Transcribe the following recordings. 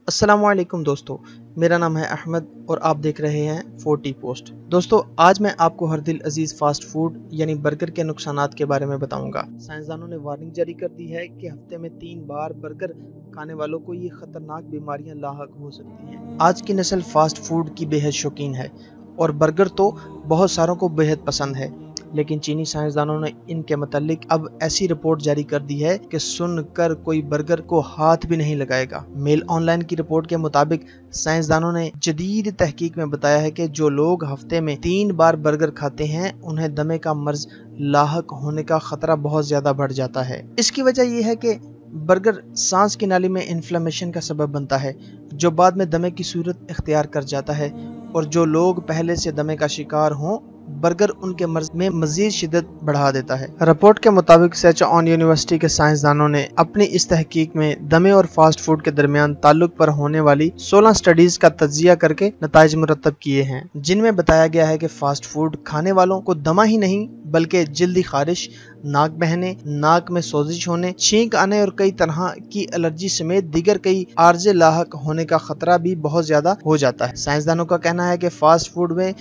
अस्सलामुअलैकुम दोस्तों, मेरा नाम है अहमद और आप देख रहे हैं 40 पोस्ट। दोस्तों, आज मैं आपको हर दिल अजीज फास्ट फूड यानी बर्गर के नुकसानात के बारे में बताऊंगा। साइंसदानों ने वार्निंग जारी कर दी है कि हफ्ते में 3 बार बर्गर खाने वालों को ये खतरनाक बीमारियां लाहक हो सकती हैं। आज की नस्ल फास्ट फूड की बेहद शौकीन है और बर्गर तो बहुत सारों को बेहद पसंद है, लेकिन चीनी साइंसदानों ने इनके मुतालिक अब ऐसी रिपोर्ट जारी कर दी है कि सुनकर कोई बर्गर को हाथ भी नहीं लगाएगा। मेल ऑनलाइन की रिपोर्ट के मुताबिक साइंसदानों ने जदीद तहकीक में बताया है कि जो लोग हफ्ते में 3 बार बर्गर खाते हैं उन्हें दमे का मर्ज लाहक होने का खतरा बहुत ज्यादा बढ़ जाता है। इसकी वजह यह है कि बर्गर सांस की नाली में इन्फ्लेमेशन का सबब बनता है, जो बाद में दमे की सूरत इख्तियार कर जाता है, और जो लोग पहले से दमे का शिकार हों बर्गर उनके मर्ज में मजीद शिद्दत बढ़ा देता है। रिपोर्ट के मुताबिक सेचुआन यूनिवर्सिटी के साइंसदानों ने अपनी इस तहकीक में दमे और फास्ट फूड के दरमियान ताल्लुक पर होने वाली 16 स्टडीज का तज्जिया करके नताइज मुरतब किए हैं, जिनमें बताया गया है कि फास्ट फूड खाने वालों को दमा ही नहीं बल्कि जल्दी खारिश, नाक बहने, नाक में सोजिश होने, छींक आने और कई तरह की एलर्जी समेत दीगर कई आर्जे लाहक होने का खतरा भी बहुत ज्यादा हो जाता है। साइंसदानों का कहना है कि फास्ट फूड में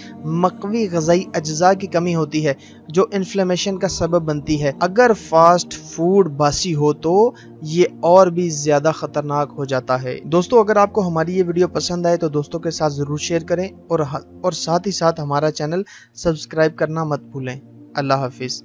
मकवी ग़िज़ाई अज्जा की कमी होती है जो इन्फ्लेमेशन का सबब बनती है। अगर फास्ट फूड बासी हो तो ये और भी ज्यादा खतरनाक हो जाता है। दोस्तों, अगर आपको हमारी ये वीडियो पसंद आए तो दोस्तों के साथ जरूर शेयर करें और साथ ही साथ हमारा चैनल सब्सक्राइब करना मत भूलें। अल्लाह हाफिज।